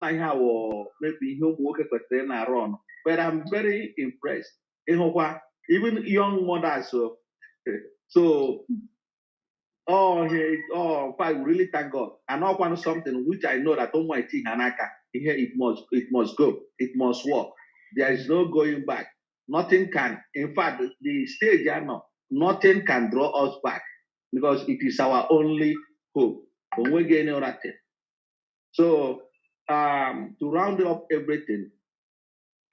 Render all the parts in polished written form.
how maybe he'll work at the run. But I'm very impressed. Even young mothers. So I really thank God. And I want something which I know that on my thing Hanaka, here it must go, it must work. There is no going back. Nothing can, in fact, the stage are not, nothing can draw us back because it is our only hope. When we get nothing. So to round up everything,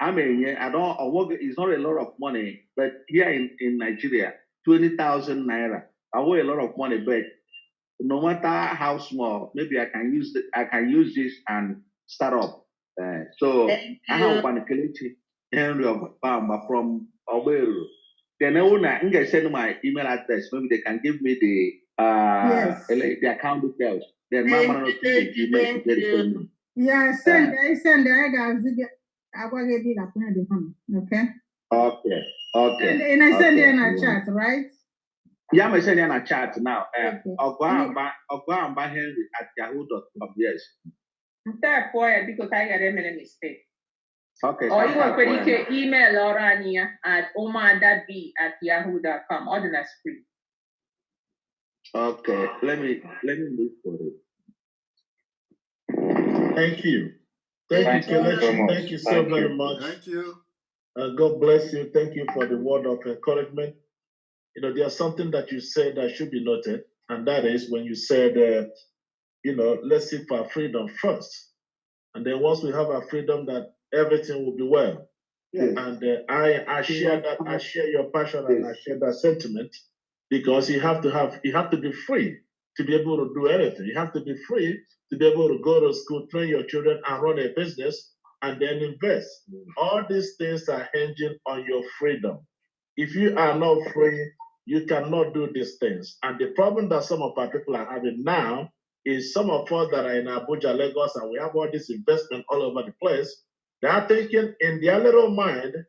I mean, it's not a lot of money, but here in Nigeria, 20,000 naira, I owe a lot of money, but no matter how small, maybe I can use this and start up. So I have one Henry of Bamba from Oberu. Then I can send my email address. Maybe they can give me the account details. Then Mama not email to get. Yeah, send guys. I will get it up. Okay. Okay. And I send in a chat, right? Yeah, I'm sending a chat now. Ogwamba Henry at yahoo.com. Yes. That boy, because I got a mistake. Okay. Or you can email Orania at omar.b@yahoo.com. Or the screen. Okay. Let me look for it. Thank you. Thank you, Kelechi. Thank you so very much. Thank you. God bless you. Thank you for the word of encouragement. You know, there's something that you said that should be noted, and that is when you said, let's seek for our freedom first. And then once we have our freedom, that everything will be well. Yes. And I share that. I share your passion and I share that sentiment because you have to be free to be able to do anything. You have to be free to be able to go to school, train your children, and run a business, and then invest. All these things are hinging on your freedom. If you are not free, you cannot do these things. And the problem that some of our people are having now is some of us that are in Abuja, Lagos, and we have all this investment all over the place, they are thinking in their little mind,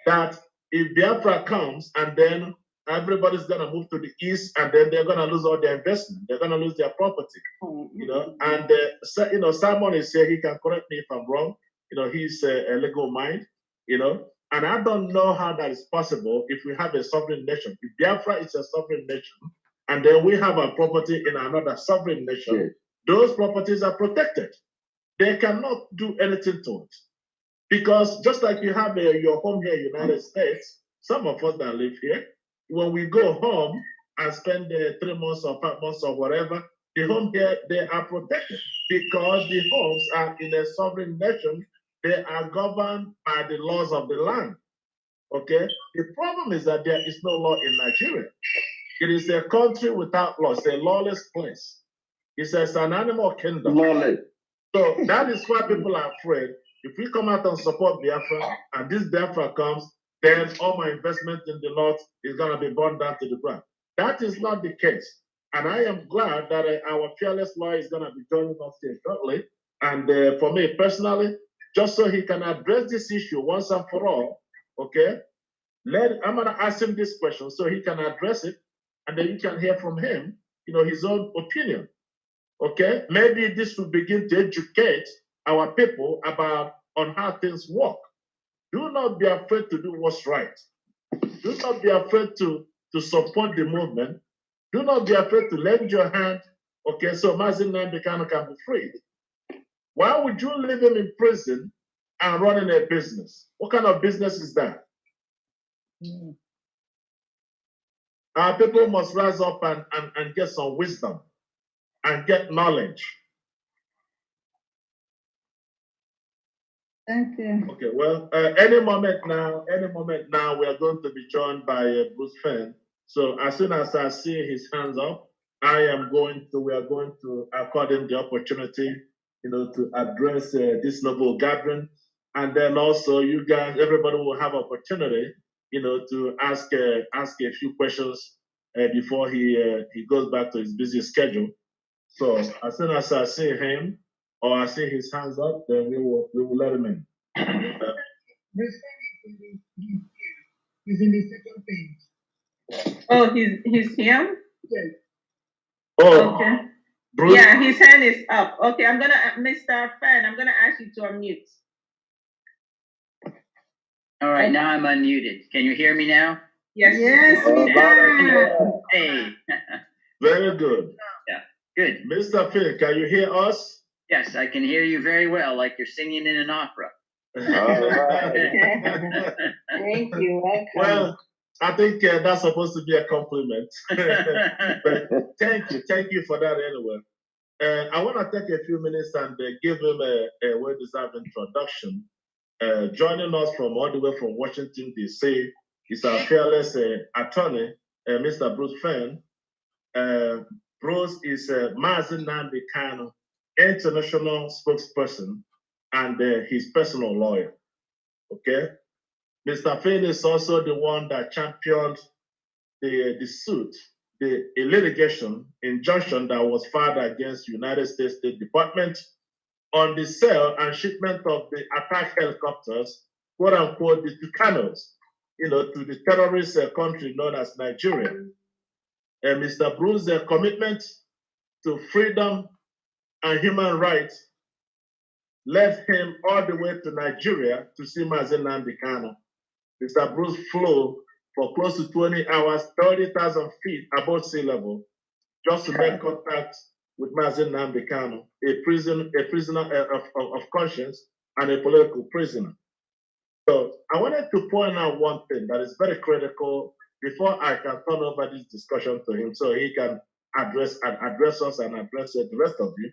that if Biafra comes and then everybody's gonna move to the east and then they're gonna lose all their investment, they're gonna lose their property, And Simon is here, he can correct me if I'm wrong. He's a legal mind, and I don't know how that is possible if we have a sovereign nation. If Biafra is a sovereign nation, and then we have a property in another sovereign nation, those properties are protected. They cannot do anything to it. Because just like you have your home here in the United States, some of us that live here, when we go home and spend 3 months or 5 months or whatever, the home here, they are protected because the homes are in a sovereign nation. They are governed by the laws of the land. Okay? The problem is that there is no law in Nigeria. It is a country without law. It's a lawless place. It's an animal kingdom. Lawless. So that is why people are afraid. If we come out and support Biafra, and this Biafra comes, then all my investment in the north is going to be burned down to the ground. That is not the case. And I am glad that our fearless lawyer is going to be joining us here shortly. And for me personally, just so he can address this issue once and for all, okay? I'm going to ask him this question so he can address it, and then you can hear from him, his own opinion. Okay, maybe this will begin to educate our people on how things work. Do not be afraid to do what's right. Do not be afraid to support the movement. Do not be afraid to lend your hand. Okay, so Mazin Nambikano can be freed. Why would you leave him in prison and running a business? What kind of business is that? Our people must rise up and get some wisdom and get knowledge. Thank you. Okay, well, any moment now, we are going to be joined by Bruce Fenn. So as soon as I see his hands up, we are going to accord him the opportunity, to address this noble gathering. And then also you guys, everybody will have opportunity, to ask a few questions before he goes back to his busy schedule. So as soon as I see him or I see his hands up, then we will let him in. He's in the second page. Oh, he's here? Yes. Oh, okay. Bruce? Yeah, his hand is up. Okay, I'm gonna, Mr. Fan, I'm gonna ask you to unmute. All right, now I'm unmuted. Can you hear me now? Yes. Yes, we can. Hey. Very good. Yeah, good. Mr. Phil, can you hear us? Yes, I can hear you very well, like you're singing in an opera. Thank you. Welcome. Well, I think that's supposed to be a compliment. But thank you for that anyway. I want to take a few minutes and give him a well-deserved introduction. Joining us from all the way from Washington, D.C. is our fearless attorney, Mr. Bruce Fenn. Bruce is Mazi Nnamdi Kanu international spokesperson and his personal lawyer. Okay, Mr. Fenn is also the one that championed the suit, the litigation injunction that was filed against United States State Department on the sale and shipment of the attack helicopters, quote unquote, the Tucanos, to the terrorist country known as Nigeria. And Mr. Bruce's commitment to freedom and human rights led him all the way to Nigeria to see Mazi Nnamdi Kanu. Mr. Bruce flew for close to 20 hours, 30,000 feet above sea level, just to make contact with Mazi Nnamdi Kanu, a prisoner of conscience and a political prisoner. So I wanted to point out one thing that is very critical before I can turn over this discussion to him so he can address us and address the rest of you.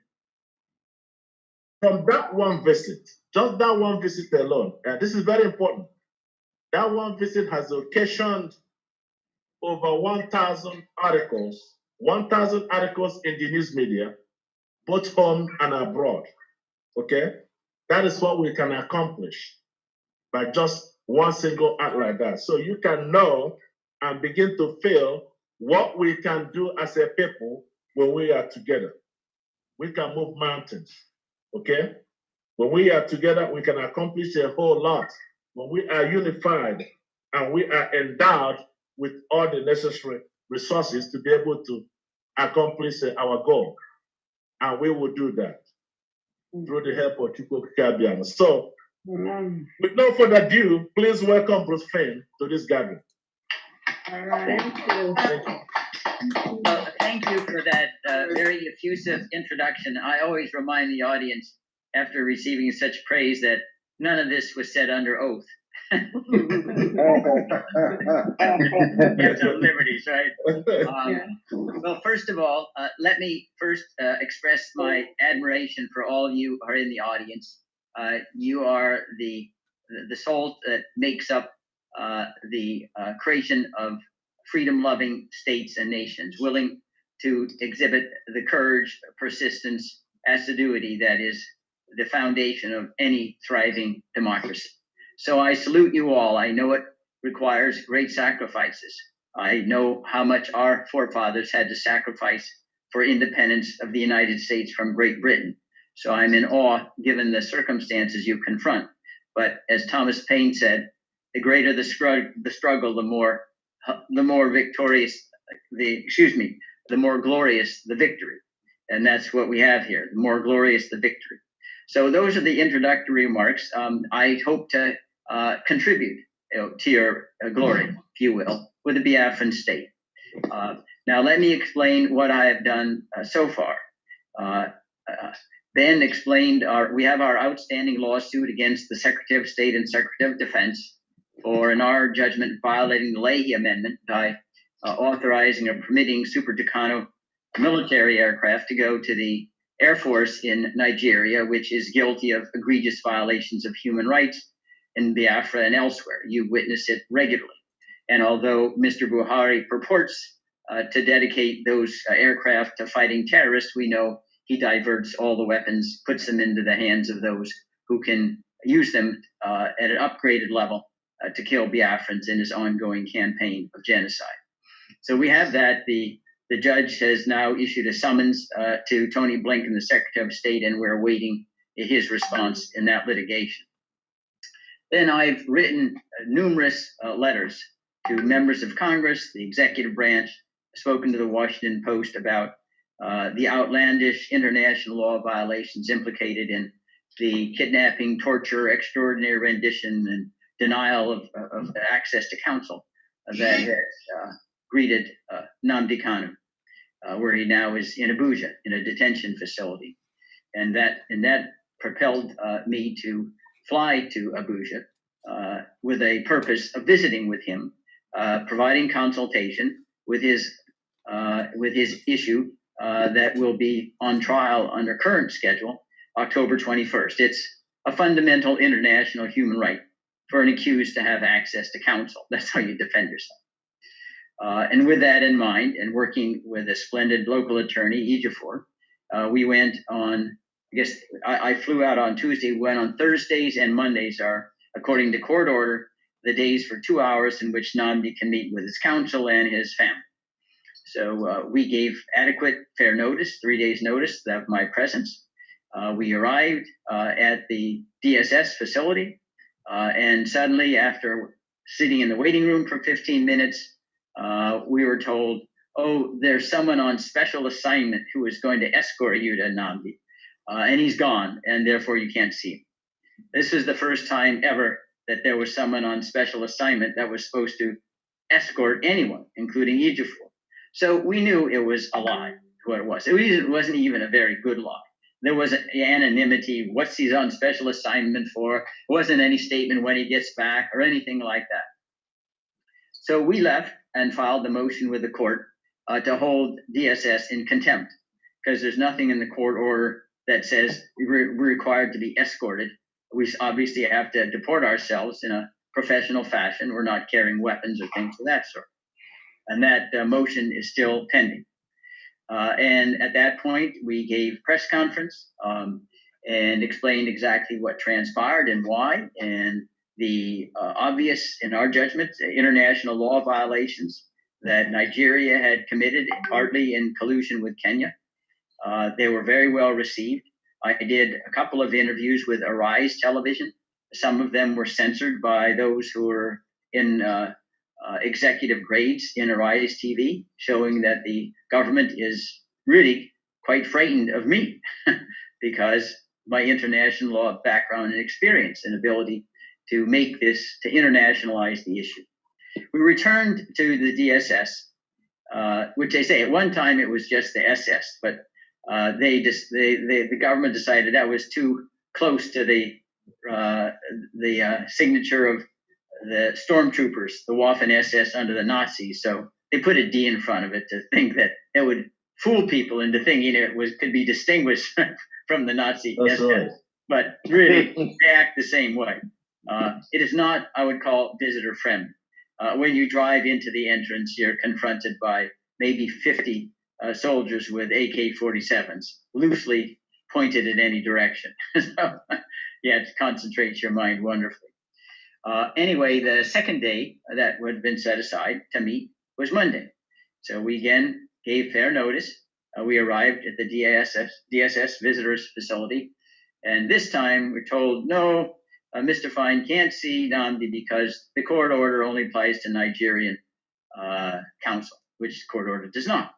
From that one visit, just that one visit alone, and this is very important, that one visit has occasioned over 1,000 articles, 1,000 articles in the news media, both home and abroad, okay? That is what we can accomplish by just one single act like that. So you can know and begin to feel what we can do as a people when we are together. We can move mountains, okay? When we are together, we can accomplish a whole lot. When we are unified and we are endowed with all the necessary resources to be able to accomplish our goal. And we will do that through the help of Chukwu Kabiana. So, with no further ado, please welcome Bruce Fenn to this gathering. All right. Thank you. Thank you for that very effusive introduction. I always remind the audience, after receiving such praise, that none of this was said under oath. Get some liberties, right? Well, first of all, let me first express my admiration for all of you who are in the audience. You are the soul that makes up the creation of freedom-loving states and nations, willing to exhibit the courage, persistence, assiduity that is the foundation of any thriving democracy. So I salute you all. I know it requires great sacrifices. I know how much our forefathers had to sacrifice for independence of the United States from Great Britain. So I'm in awe given the circumstances you confront. But as Thomas Paine said, the greater the struggle, the more victorious, the more glorious the victory. And that's what we have here, the more glorious the victory. So those are the introductory remarks. I hope to contribute to your glory, if you will, with the Biafran state. Now, let me explain what I have done so far. Ben explained we have our outstanding lawsuit against the Secretary of State and Secretary of Defense for, in our judgment, violating the Leahy Amendment by authorizing or permitting Super Tucano military aircraft to go to the Air Force in Nigeria, which is guilty of egregious violations of human rights in Biafra and elsewhere. You witness it regularly. And although Mr. Buhari purports to dedicate those aircraft to fighting terrorists, we know he diverts all the weapons, puts them into the hands of those who can use them at an upgraded level to kill Biafrans in his ongoing campaign of genocide. So we have that. The judge has now issued a summons to Tony Blinken, the Secretary of State, and we're awaiting his response in that litigation. Then I've written numerous letters to members of Congress, the executive branch, spoken to the Washington Post about the outlandish international law violations implicated in the kidnapping, torture, extraordinary rendition, and denial of access to counsel that has greeted Nnamdi Kanu, where he now is in Abuja, in a detention facility. And that propelled me to fly to Abuja with a purpose of visiting with him, providing consultation with his issue that will be on trial under current schedule, October 21st. It's a fundamental international human right for an accused to have access to counsel. That's how you defend yourself. And with that in mind, and working with a splendid local attorney, Ejiofor, we went on, I flew out on Tuesday, went on Thursdays and Mondays are, according to court order, the days for 2 hours in which Nnamdi can meet with his counsel and his family. So we gave adequate, fair notice, 3 days notice of my presence. We arrived at the DSS facility, and suddenly, after sitting in the waiting room for 15 minutes, we were told, oh, there's someone on special assignment who is going to escort you to Nnamdi, and he's gone, and therefore you can't see him. This was the first time ever that there was someone on special assignment that was supposed to escort anyone, including Ejiofor. So we knew it was a lie, what it was. It wasn't even a very good lie. There was anonymity, what's he's on special assignment for. It wasn't any statement when he gets back or anything like that. So we left and filed the motion with the court to hold DSS in contempt, because there's nothing in the court order that says we're required to be escorted. We obviously have to deport ourselves in a professional fashion. We're not carrying weapons or things of that sort. And that motion is still pending. And at that point, we gave press conference and explained exactly what transpired and why, and the obvious, in our judgment, international law violations that Nigeria had committed, partly in collusion with Kenya. They were very well received. I did a couple of interviews with Arise Television. Some of them were censored by those who were in executive grades in Arise TV, showing that the government is really quite frightened of me because my international law background and experience and ability to make this, to internationalize the issue. We returned to the DSS, which they say at one time it was just the SS, but the government decided that was too close to the signature of the stormtroopers, the Waffen SS under the Nazis. So they put a D in front of it to think that it would fool people into thinking it could be distinguished from the Nazi SS. Right. But really, they act the same way. It is not, I would call, visitor friendly. When you drive into the entrance, you're confronted by maybe 50 soldiers with AK-47s, loosely pointed in any direction. So you have to concentrate your mind wonderfully. Anyway, the second day that would have been set aside to meet was Monday. So we again gave fair notice. We arrived at the DSS visitors facility. And this time we're told, no, Mr. Fine can't see Nnamdi because the court order only applies to Nigerian counsel, which the court order does not.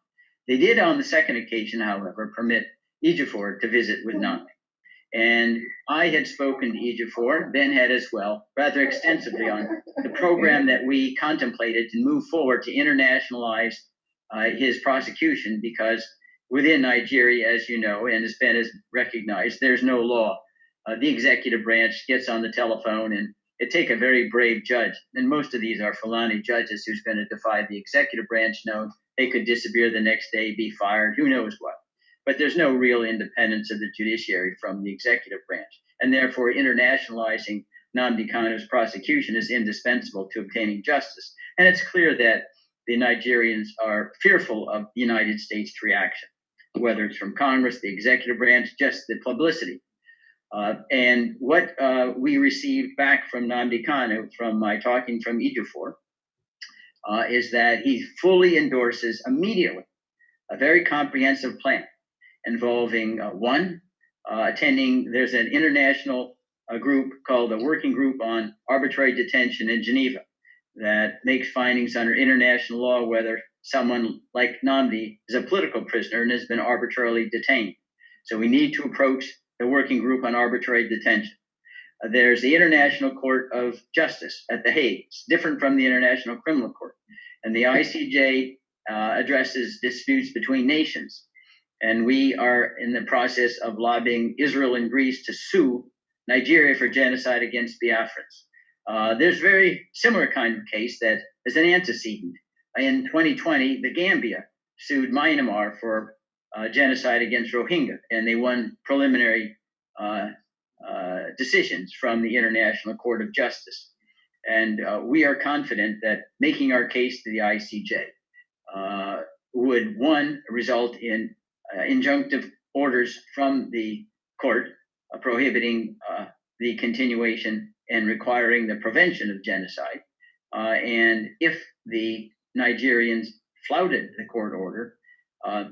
They did on the second occasion, however, permit Ejiofor to visit with Nnamdi. And I had spoken to Ejiofor, Ben had as well, rather extensively on the program that we contemplated to move forward to internationalize his prosecution, because within Nigeria, as you know, and as Ben has recognized, there's no law. The executive branch gets on the telephone, and it takes a very brave judge. And most of these are Fulani judges who's going to defy the executive branch. No, they could disappear the next day, be fired, who knows what. But there's no real independence of the judiciary from the executive branch. And therefore, internationalizing Nnamdi Kanu's prosecution is indispensable to obtaining justice. And it's clear that the Nigerians are fearful of the United States' reaction, whether it's from Congress, the executive branch, just the publicity. And what we received back from Nnamdi Kanu, from my talking from Ejiofor, is that he fully endorses immediately a very comprehensive plan involving attending, there's an international group called the Working Group on Arbitrary Detention in Geneva that makes findings under international law, whether someone like Nnamdi is a political prisoner and has been arbitrarily detained. So we need to approach the working group on arbitrary detention. There's the International Court of Justice at The Hague. It's different from the International Criminal Court. And the ICJ addresses disputes between nations. And we are in the process of lobbying Israel and Greece to sue Nigeria for genocide against Biafrans. There's a very similar kind of case that is an antecedent. In 2020, the Gambia sued Myanmar for genocide against Rohingya, and they won preliminary decisions from the International Court of Justice. And we are confident that making our case to the ICJ would, one, result in injunctive orders from the court prohibiting the continuation and requiring the prevention of genocide. And if the Nigerians flouted the court order,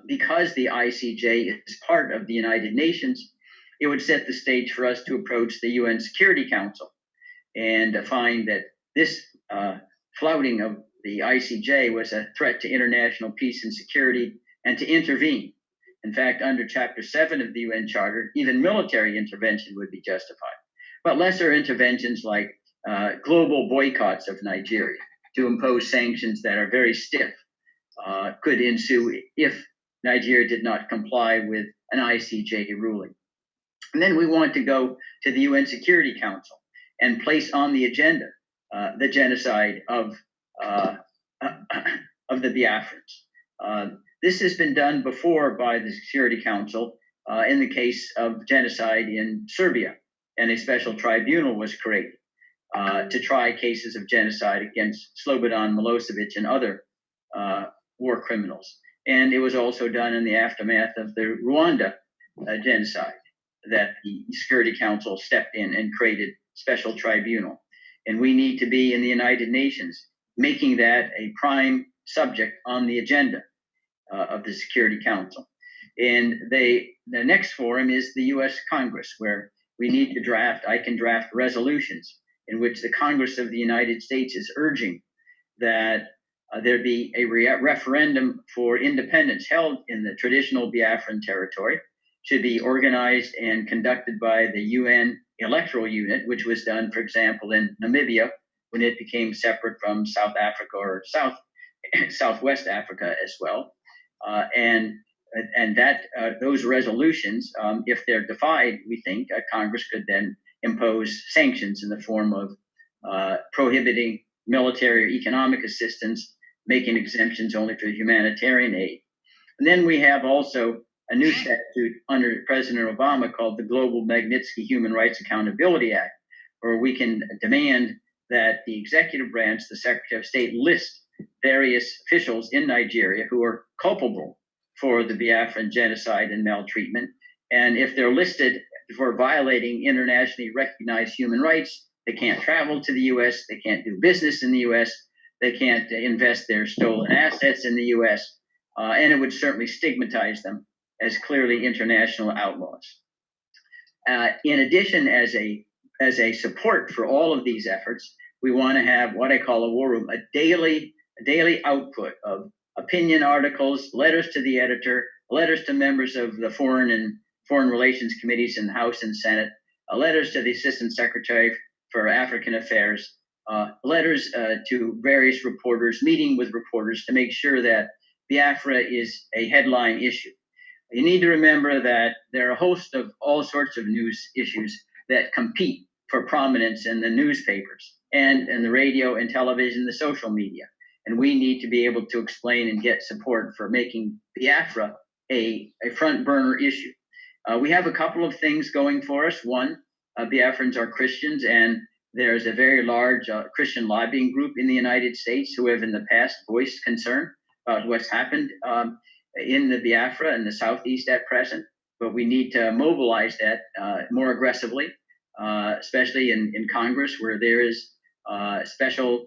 because the ICJ is part of the United Nations, it would set the stage for us to approach the UN Security Council and find that this flouting of the ICJ was a threat to international peace and security, and to intervene. In fact, under Chapter 7 of the UN Charter, even military intervention would be justified. But lesser interventions like global boycotts of Nigeria to impose sanctions that are very stiff could ensue if Nigeria did not comply with an ICJ ruling. And then we want to go to the UN Security Council and place on the agenda the genocide of the Biafrans. This has been done before by the Security Council in the case of genocide in Serbia, and a special tribunal was created to try cases of genocide against Slobodan Milosevic and other war criminals. And it was also done in the aftermath of the Rwanda genocide, that the Security Council stepped in and created special tribunal. And we need to be in the United Nations making that a prime subject on the agenda of the Security Council. And the next forum is the US Congress, where we need to I can draft resolutions in which the Congress of the United States is urging that there be a referendum for independence held in the traditional Biafran territory, should be organized and conducted by the UN Electoral Unit, which was done, for example, in Namibia when it became separate from South Africa or Southwest Africa as well. And that those resolutions, if they're defied, we think Congress could then impose sanctions in the form of prohibiting military or economic assistance, making exemptions only for humanitarian aid. And then we have also a new statute under President Obama called the Global Magnitsky Human Rights Accountability Act, where we can demand that the executive branch, the Secretary of State, list various officials in Nigeria who are culpable for the Biafran genocide and maltreatment. And if they're listed for violating internationally recognized human rights, they can't travel to the US, they can't do business in the US, they can't invest their stolen assets in the US, and it would certainly stigmatize them as clearly international outlaws. In addition, as a support for all of these efforts, we want to have what I call a war room, a daily output of opinion articles, letters to the editor, letters to members of the Foreign Relations Committees in the House and Senate, letters to the Assistant Secretary for African Affairs, letters to various reporters, meeting with reporters to make sure that Biafra is a headline issue. You need to remember that there are a host of all sorts of news issues that compete for prominence in the newspapers and in the radio and television, the social media. And we need to be able to explain and get support for making Biafra a front burner issue. We have a couple of things going for us. One, Biafrans are Christians, and there's a very large Christian lobbying group in the United States who have in the past voiced concern about what's happened in the Biafra and the Southeast at present. But we need to mobilize that more aggressively, especially in Congress, where there is a special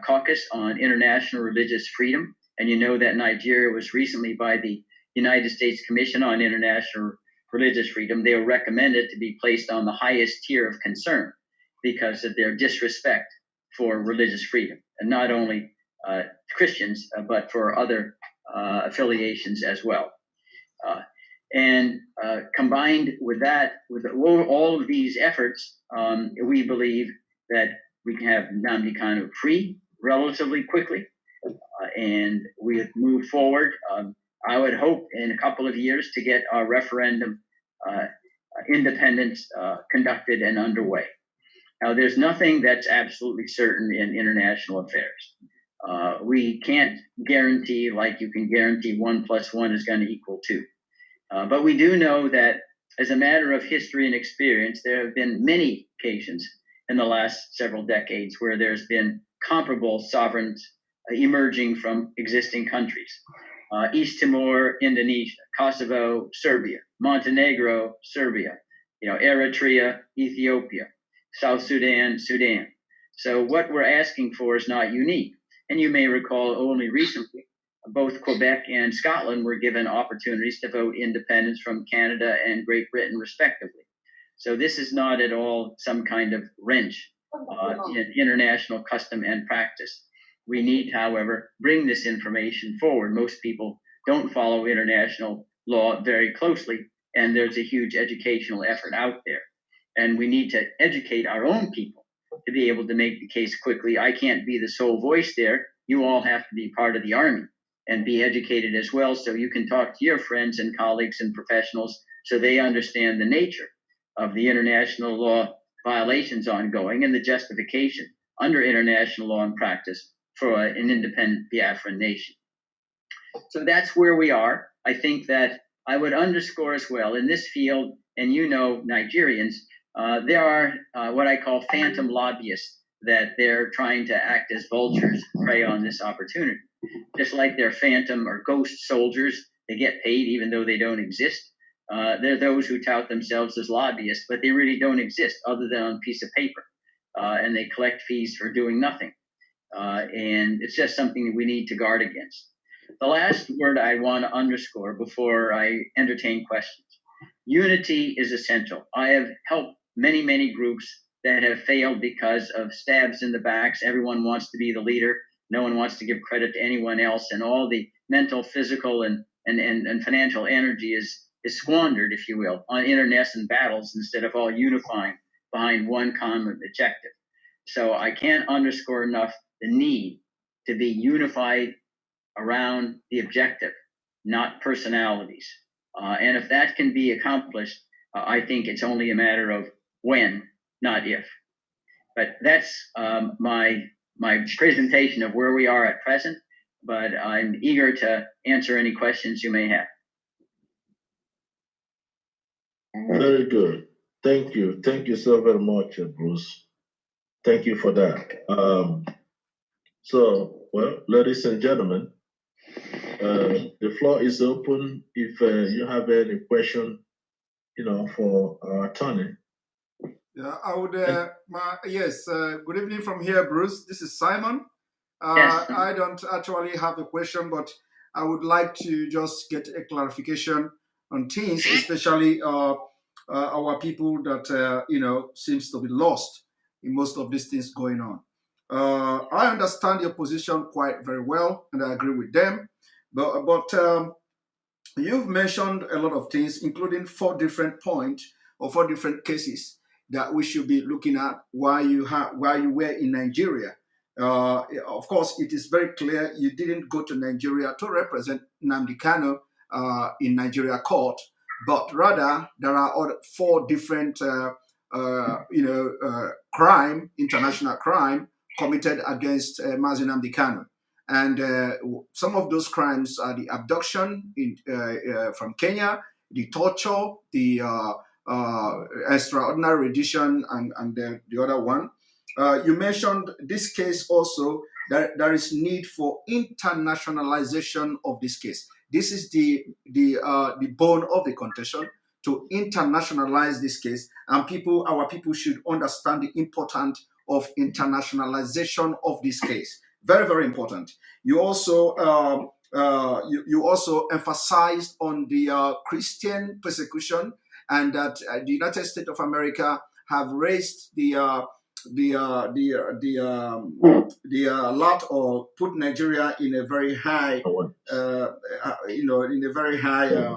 caucus on international religious freedom. And you know that Nigeria was recently, by the United States Commission on International Religious Freedom, they were recommended to be placed on the highest tier of concern because of their disrespect for religious freedom. And not only Christians, but for other affiliations as well. And combined with that, with all of these efforts, we believe that we can have Nnamdi Kanu free relatively quickly, and we have moved forward. I would hope in a couple of years to get our referendum independence conducted and underway. Now, there's nothing that's absolutely certain in international affairs. We can't guarantee, like you can guarantee 1 + 1 is going to equal 2. But we do know that as a matter of history and experience, there have been many occasions in the last several decades where there's been comparable sovereigns emerging from existing countries. East Timor, Indonesia; Kosovo, Serbia; Montenegro, Serbia; Eritrea, Ethiopia; South Sudan, Sudan. So what we're asking for is not unique. And you may recall only recently, both Quebec and Scotland were given opportunities to vote independence from Canada and Great Britain, respectively. So this is not at all some kind of wrench in international custom and practice. We need, however, bring this information forward. Most people don't follow international law very closely, and there's a huge educational effort out there. And we need to educate our own people to be able to make the case quickly. I can't be the sole voice there. You all have to be part of the army and be educated as well, so you can talk to your friends and colleagues and professionals so they understand the nature of the international law violations ongoing and the justification under international law and practice for an independent Biafran nation. So that's where we are. I think that I would underscore as well in this field, and Nigerians, there are what I call phantom lobbyists, that they're trying to act as vultures to prey on this opportunity. Just like they're phantom or ghost soldiers, they get paid even though they don't exist. They're those who tout themselves as lobbyists, but they really don't exist other than on a piece of paper. And they collect fees for doing nothing. And it's just something that we need to guard against. The last word I want to underscore before I entertain questions: unity is essential. I have helped many, many groups that have failed because of stabs in the backs. Everyone wants to be the leader. No one wants to give credit to anyone else. And all the mental, physical, and financial energy is squandered, if you will, on internecine battles instead of all unifying behind one common objective. So I can't underscore enough the need to be unified around the objective, not personalities. And if that can be accomplished, I think it's only a matter of when, not if. But that's my presentation of where we are at present, but I'm eager to answer any questions you may have. Very good. Thank you. Thank you so very much, Bruce. Thank you for that. Well, ladies and gentlemen, the floor is open. If you have any question, for our attorney. Yeah, I would. Yes. Good evening from here, Bruce. This is Simon. Yes. I don't actually have a question, but I would like to just get a clarification on things, especially our people that seems to be lost in most of these things going on. I understand your position quite very well, and I agree with them. But you've mentioned a lot of things, including 4 different points or 4 different cases that we should be looking at while you were in Nigeria. Of course, it is very clear you didn't go to Nigeria to represent Nnamdi Kanu in Nigeria court, but rather there are 4 different, international crime committed against Mazi Nnamdi Kanu. And some of those crimes are the abduction from Kenya, the torture, the extraordinary rendition, and the other one. You mentioned this case also, that there is need for internationalization of this case. This is the bone of the contention, to internationalize this case, and our people should understand the importance of internationalization of this case. Very, very important. You also you also emphasized on the Christian persecution, and that the United States of America have raised the alert or put Nigeria in a very high, in a very high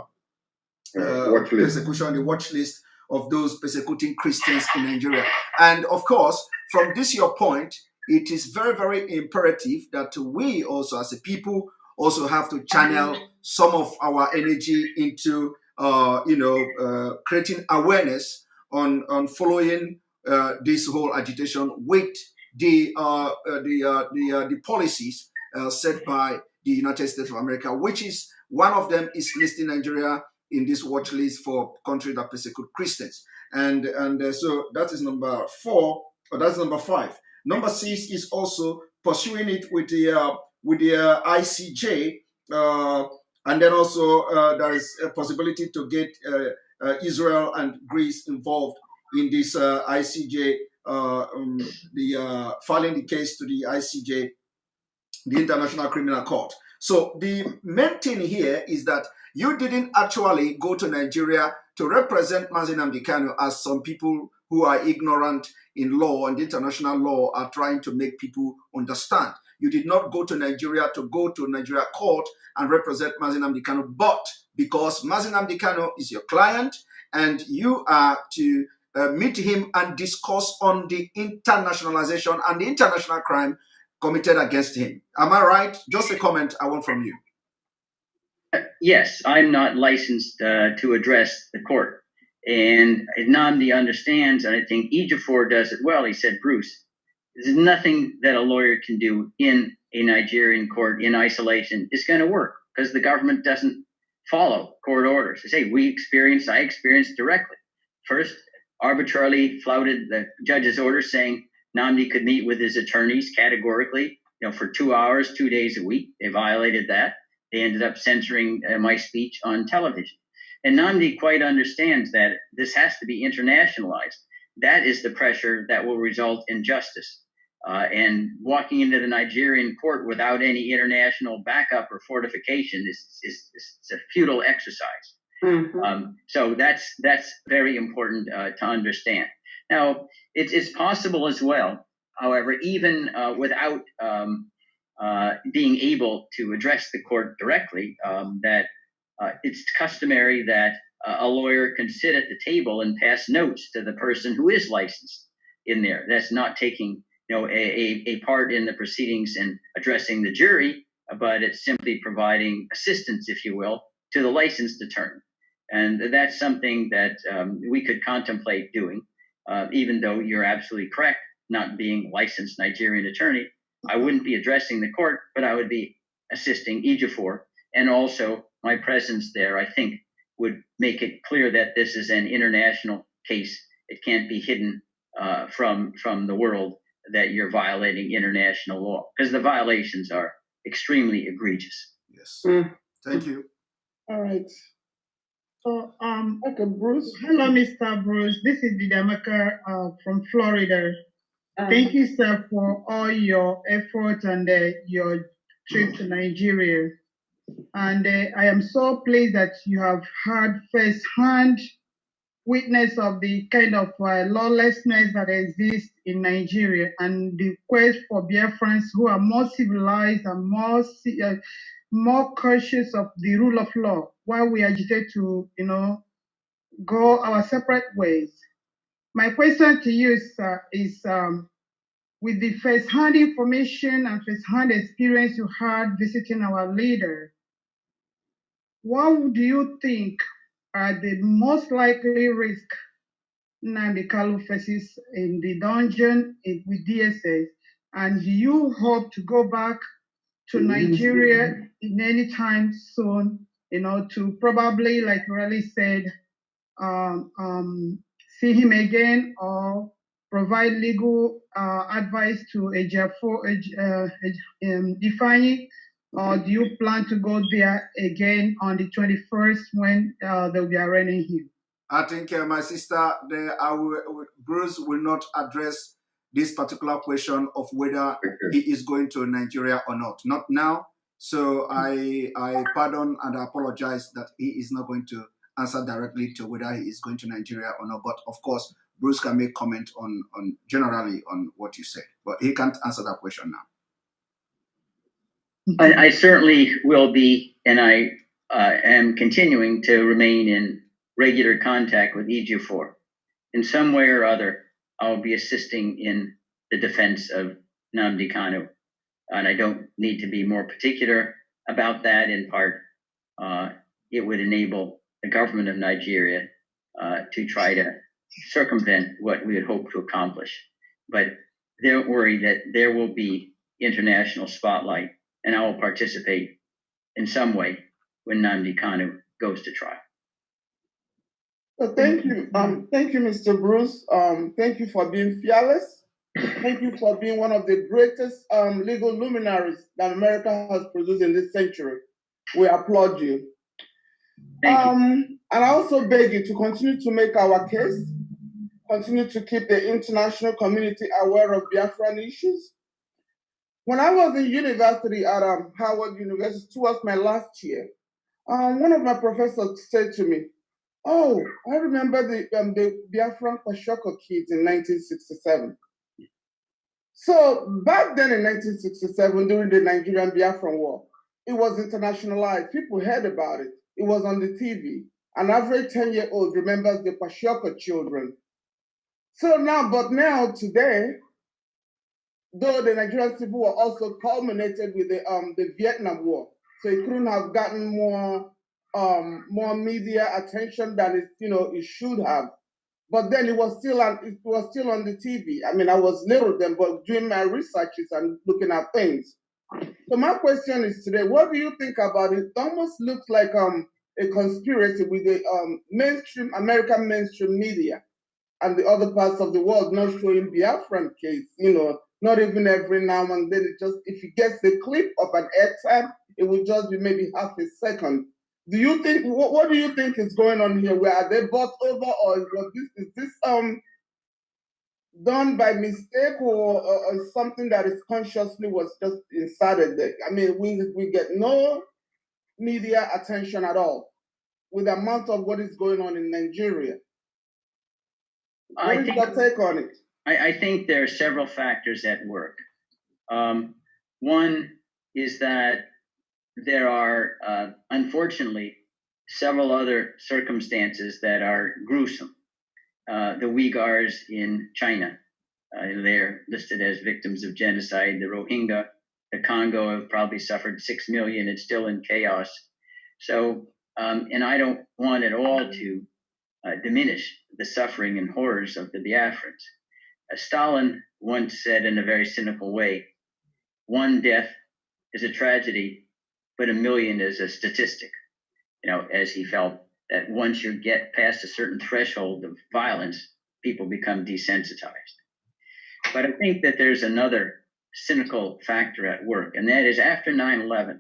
persecution, the watch list of those persecuting Christians in Nigeria. And of course, from this your point, it is very, very imperative that we also, as a people, also have to channel some of our energy into, creating awareness on following this whole agitation with the policies set by the United States of America, which is one of them is listing Nigeria in this watch list for countries that persecute Christians, and so that is number 4, or that's number 5. Number 6 is also pursuing it with the ICJ, and then also there is a possibility to get Israel and Greece involved in this ICJ, filing the case to the ICJ, the International Criminal Court. So the main thing here is that you didn't actually go to Nigeria to represent Mazi Nnamdi Kanu, as some people who are ignorant in law and international law are trying to make people understand. You did not go to Nigeria court and represent Mazi Nnamdi Kanu, but because Mazi Nnamdi Kanu is your client and you are to meet him and discuss on the internationalization and the international crime committed against him. Am I right? Just a comment I want from you. Yes, I'm not licensed to address the court. And Nnamdi understands, and I think Ejiofor does it well. He said, Bruce, there's nothing that a lawyer can do in a Nigerian court in isolation is going to work, because the government doesn't follow court orders. They say, I experienced directly. First, arbitrarily flouted the judge's order saying Nnamdi could meet with his attorneys categorically, for 2 hours, 2 days a week. They violated that. They ended up censoring my speech on television. And Nnamdi quite understands that this has to be internationalized. That is the pressure that will result in justice. And walking into the Nigerian court without any international backup or fortification is a futile exercise. Mm-hmm. So that's very important to understand. Now, it's possible as well, however, even without being able to address the court directly, that it's customary that a lawyer can sit at the table and pass notes to the person who is licensed in there. That's not taking a part in the proceedings and addressing the jury, but it's simply providing assistance, if you will, to the licensed attorney. And that's something that we could contemplate doing, even though you're absolutely correct, not being licensed Nigerian attorney. I wouldn't be addressing the court, but I would be assisting Ejiofor. And also my presence there, I think, would make it clear that this is an international case. It can't be hidden from the world that you're violating international law, because the violations are extremely egregious. Yes. Thank you. All right. So, okay, Bruce. Hello, Mr. Bruce. This is Didamaka from Florida. Thank you, sir, for all your effort and your trip to Nigeria. And I am so pleased that you have had first-hand witness of the kind of lawlessness that exists in Nigeria, and the quest for Biafrans who are more civilized and more cautious of the rule of law, while we agitate to, go our separate ways. My question to you, sir, is with the first-hand information and first-hand experience you had visiting our leader, what do you think are the most likely risk Nnamdi Kanu faces in the dungeon with DSS? And do you hope to go back to Nigeria in any time soon, to probably, like Raleigh said, see him again or provide legal advice to Ifeanyi? Or do you plan to go there again on the 21st when they'll be arraigning him? I think my sister, Bruce will not address this particular question of whether he is going to Nigeria or not. Not now. So I pardon and I apologize that he is not going to answer directly to whether he is going to Nigeria or not. But of course, Bruce can make comment on generally on what you said, but he can't answer that question now. I certainly will be, and I am continuing to remain in regular contact with EG4. In some way or other, I'll be assisting in the defense of Nnamdi Kanu. And I don't need to be more particular about that. In part, it would enable the government of Nigeria to try to circumvent what we had hoped to accomplish. But don't worry that there will be international spotlight, and I will participate in some way when Nnamdi Kanu goes to trial. So thank you, Mr. Bruce. Thank you for being fearless. Thank you for being one of the greatest legal luminaries that America has produced in this century. We applaud you. Thank you. And I also beg you to continue to make our case, continue to keep the international community aware of Biafran issues. When I was in university at Howard University towards my last year, one of my professors said to me, "Oh, I remember the Biafran Kwashoko kids in 1967. So back then in 1967, during the Nigerian Biafran War, it was internationalized. People heard about it. It was on the TV. An average 10-year-old remembers the Kwashoko children. So now, today, though the Nigerian Civil War also culminated with the Vietnam War, so it couldn't have gotten more media attention than it should have. But then it was still on the TV. I mean, I was little then, but doing my researches and looking at things. So my question is today, what do you think about it? It almost looks like a conspiracy with the American mainstream media and the other parts of the world not showing Biafran case, not even every now and then. If it gets a clip of an airtime, it will just be maybe half a second. Do you think, what do you think is going on here? Where are they bought over, or is this done by mistake, or something that is consciously was just inserted there? I mean, we get no media attention at all with the amount of what is going on in Nigeria. What is your take on it? I think there are several factors at work. One is that there are, unfortunately, several other circumstances that are gruesome. The Uyghurs in China, they're listed as victims of genocide. The Rohingya, the Congo have probably suffered 6 million. It's still in chaos. So, and I don't want at all to diminish the suffering and horrors of the Biafrans. Stalin once said in a very cynical way, one death is a tragedy, but 1 million is a statistic, as he felt that once you get past a certain threshold of violence, people become desensitized. But I think that there's another cynical factor at work, and that is after 9/11,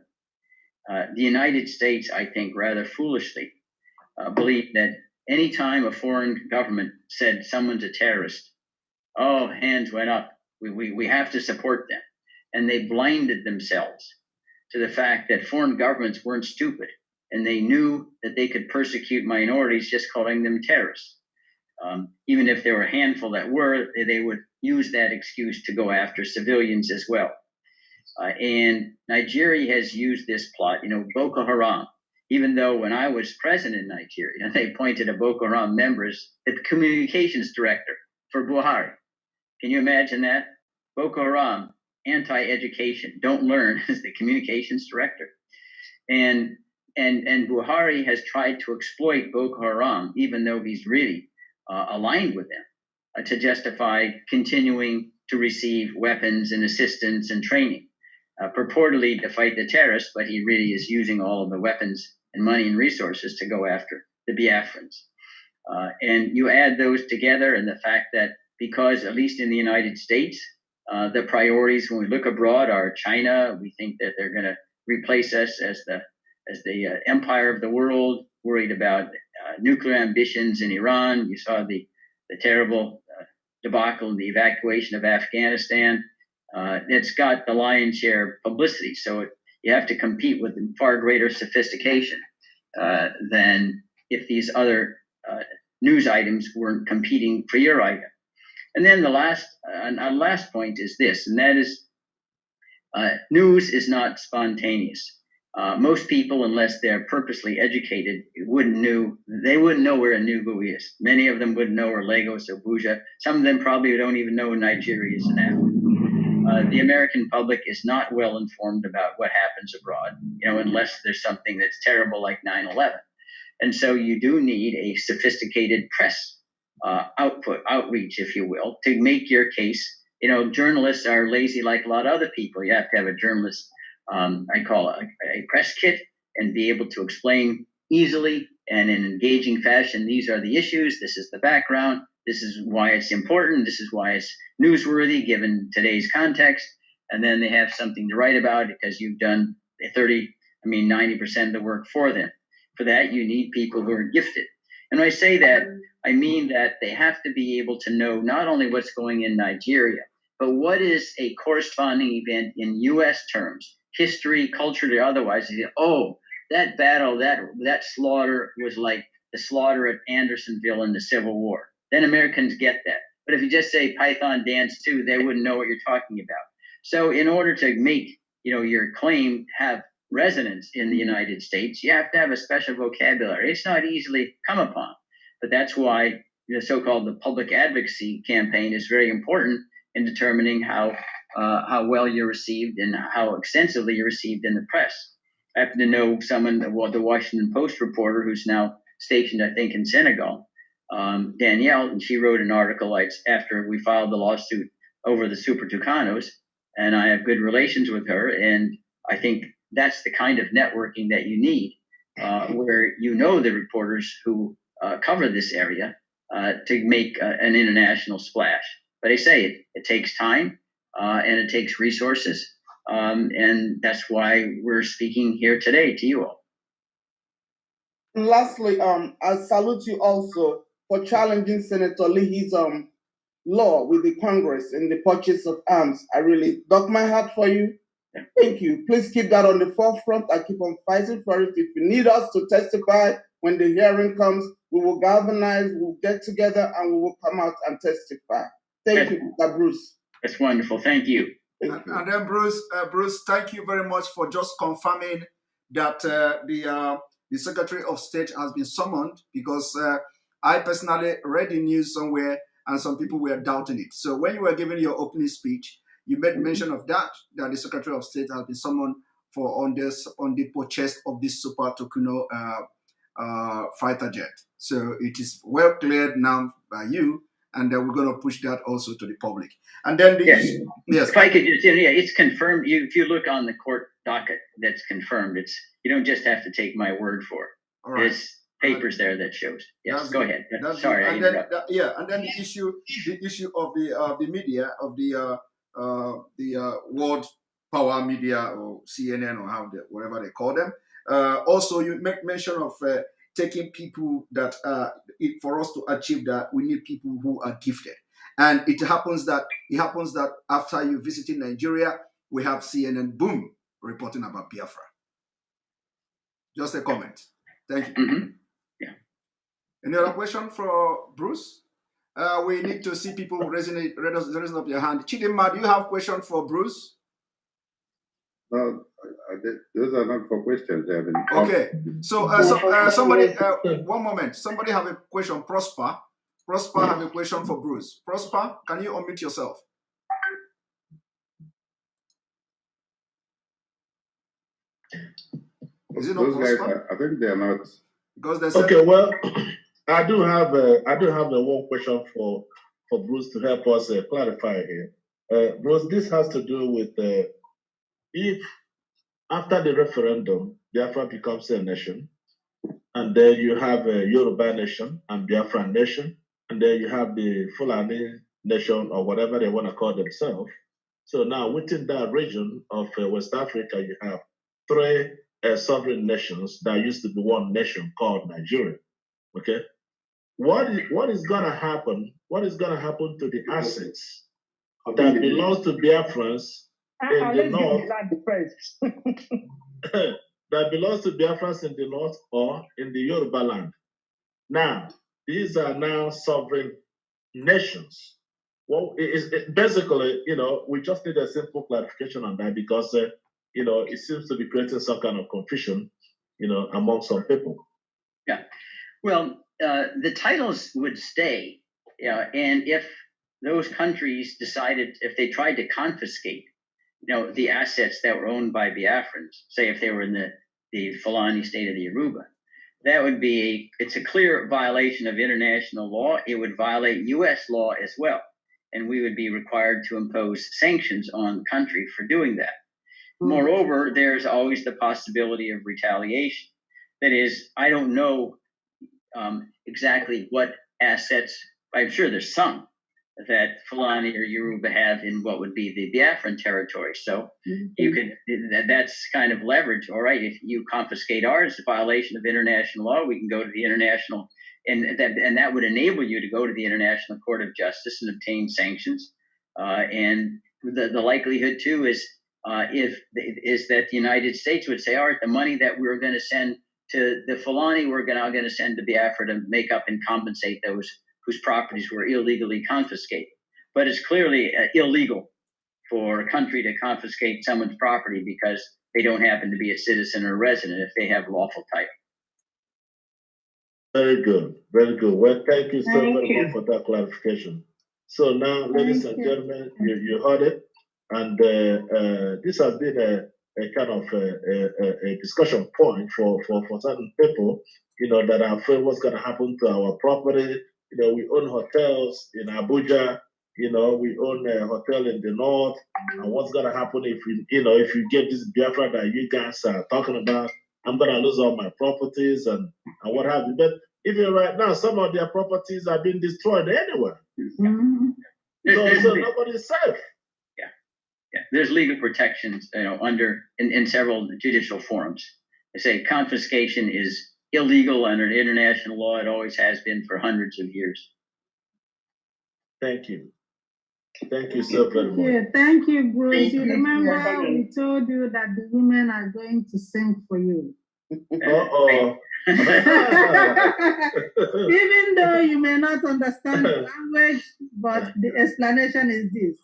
the United States, I think, rather foolishly believed that any time a foreign government said someone's a terrorist, oh, hands went up. We have to support them. And they blinded themselves to the fact that foreign governments weren't stupid, and they knew that they could persecute minorities just calling them terrorists. Even if there were a handful that were, they would use that excuse to go after civilians as well. And Nigeria has used this plot, Boko Haram. Even though when I was president in Nigeria, they appointed a Boko Haram member as the communications director for Buhari. Can you imagine that? Boko Haram, anti-education, don't learn, as the communications director. And Buhari has tried to exploit Boko Haram, even though he's really aligned with them, to justify continuing to receive weapons and assistance and training, purportedly to fight the terrorists, but he really is using all of the weapons and money and resources to go after the Biafrans. And you add those together, and the fact that because, at least in the United States, the priorities when we look abroad are China. We think that they're going to replace us as the empire of the world, worried about nuclear ambitions in Iran. You saw the terrible debacle and the evacuation of Afghanistan. It's got the lion's share publicity, so you have to compete with far greater sophistication than if these other news items weren't competing for your item. And then the last point is this, and that is news is not spontaneous. Most people, unless they're purposely educated, wouldn't know where Enugu is. Many of them wouldn't know where Lagos or Abuja. Some of them probably don't even know where Nigeria is now. The American public is not well informed about what happens abroad, unless there's something that's terrible like 9/11. And so you do need a sophisticated press outreach, if you will, to make your case. Journalists are lazy like a lot of other people. You have to have a journalist, I call it a press kit, and be able to explain easily and in an engaging fashion, these are the issues, this is the background, this is why it's important, this is why it's newsworthy given today's context, and then they have something to write about because you've done 90% of the work for them. For that, you need people who are gifted. And when I say that, I mean that they have to be able to know not only what's going in Nigeria, but what is a corresponding event in U.S. terms, history, culture, or otherwise. That battle, that slaughter was like the slaughter at Andersonville in the Civil War. Then Americans get that. But if you just say Python Dance 2, they wouldn't know what you're talking about. So in order to make your claim have resonance in the United States, you have to have a special vocabulary. It's not easily come upon. But that's why the so-called the public advocacy campaign is very important in determining how well you're received and how extensively you're received in the press. I happen to know someone, the Washington Post reporter who's now stationed, I think, in Senegal, Danielle, and she wrote an article after we filed the lawsuit over the Super Tucanos, and I have good relations with her, and I think that's the kind of networking that you need, where the reporters who cover this area to make an international splash. But I say it takes time and it takes resources, and that's why we're speaking here today to you all. And lastly, I salute you also for challenging Senator Leahy's law with the Congress in the purchase of arms. I really dock my hat for you. Thank you. Please keep that on the forefront and keep on fighting for it. If you need us to testify when the hearing comes, we will galvanize, we'll get together, and we will come out and testify. Thank you, Mr. Bruce. That's wonderful. Thank you. And then Bruce, thank you very much for just confirming that the Secretary of State has been summoned, because I personally read the news somewhere and some people were doubting it. So when you were giving your opening speech, you made mention of that the Secretary of State has been summoned on the purchase of this Super Tucano fighter jet. So it is well cleared now by you, and we're going to push that also to the public. And then yes. If I could just, it's confirmed. If you look on the court docket, that's confirmed. You don't just have to take my word for it. All right. There's papers there that shows. Yes, go ahead. Sorry, I interrupted. And then the issue of the media, of the world power media, or CNN, or whatever they call them. Also, you make mention of taking people that for us to achieve that, we need people who are gifted. And it happens that after you visited Nigeria, we have CNN, boom, reporting about Biafra. Just a comment. Thank you. Mm-hmm. Yeah. Any other question for Bruce? We need to see people raising up your hand. Chidinma, do you have a question for Bruce? No, those are not for questions. Okay. So somebody, one moment. Somebody have a question. Prosper have a question for Bruce. Prosper, can you unmute yourself? Is it not those guys? Prosper? I think they are not. Because they said, okay. Well, I do have one question for Bruce to help us clarify here. Bruce, this has to do with if after the referendum, Biafra becomes a nation, and then you have a Yoruba nation and Biafran nation, and then you have the Fulani nation, or whatever they want to call themselves. So now within that region of West Africa, you have three sovereign nations that used to be one nation called Nigeria. Okay, what is gonna happen? What is gonna happen to the assets that belongs to Biafrans in the north? That belongs to Biafrans in the north or in the Yoruba land? Now, these are now sovereign nations. Well, basically, we just need a simple clarification on that because, it seems to be creating some kind of confusion, among some people. Yeah. Well, the titles would stay, and if those countries decided, if they tried to confiscate, the assets that were owned by Biafrans, say if they were in the Fulani state of the Yoruba, that would be it's a clear violation of international law. It would violate U.S. law as well, and we would be required to impose sanctions on the country for doing that. Moreover, there's always the possibility of retaliation. That is, I don't know exactly what assets, I'm sure there's some that Fulani or Yoruba have in what would be the Biafran territory. So you could, that's kind of leverage. All right, if you confiscate ours, it's a violation of international law, we can go to the international, and that would enable you to go to the International Court of Justice and obtain sanctions. And the likelihood too is that the United States would say, all right, the money that we're going to send to the Fulani, we're now going to send to Biafra to make up and compensate those whose properties were illegally confiscated. But it's clearly illegal for a country to confiscate someone's property because they don't happen to be a citizen or a resident if they have lawful title. Very good, very good. Well, thank you so very much for that clarification. So now, ladies and gentlemen, you heard it, and this has been a kind of a discussion point for certain people, that are afraid what's going to happen to our property. We own hotels in Abuja. We own a hotel in the north. And what's going to happen if you get this Biafra that you guys are talking about? I'm going to lose all my properties and what have you. But even right now, some of their properties are being destroyed anywhere. So nobody's safe. Yeah, there's legal protections, in several judicial forums. They say confiscation is illegal under international law. It always has been for hundreds of years. Thank you. Thank you so very much. Yeah, thank you, Bruce. You remember we told you that the women are going to sing for you. Uh-oh. Even though you may not understand the language, but the explanation is this.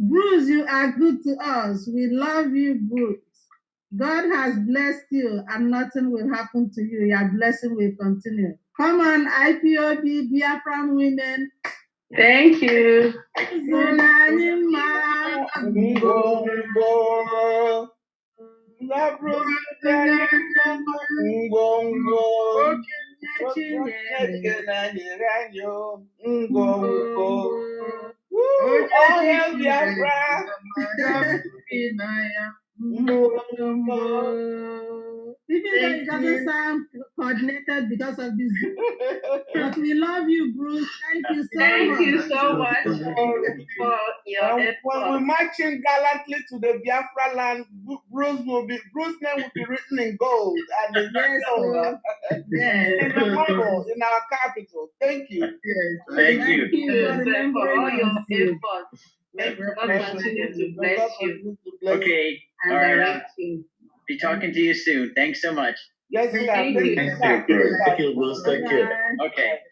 Bruce, you are good to us. We love you, Bruce. God has blessed you and nothing will happen to you. Your blessing will continue. Come on, IPOB, Biafran women. Thank you. Even though it doesn't sound coordinated because of this, but we love you, Bruce. Thank you so much. Thank you so much for your effort. When we're marching gallantly to the Biafra land, Bruce's name will be written in gold and in the marble in our capital. Thank you. Yes. Thank you. Thank you for all your efforts. May God continue to bless you. Okay. All right. Be talking to you soon. Thanks so much. Yes, Thank you. Thank you, Bruce. Thank you. Okay.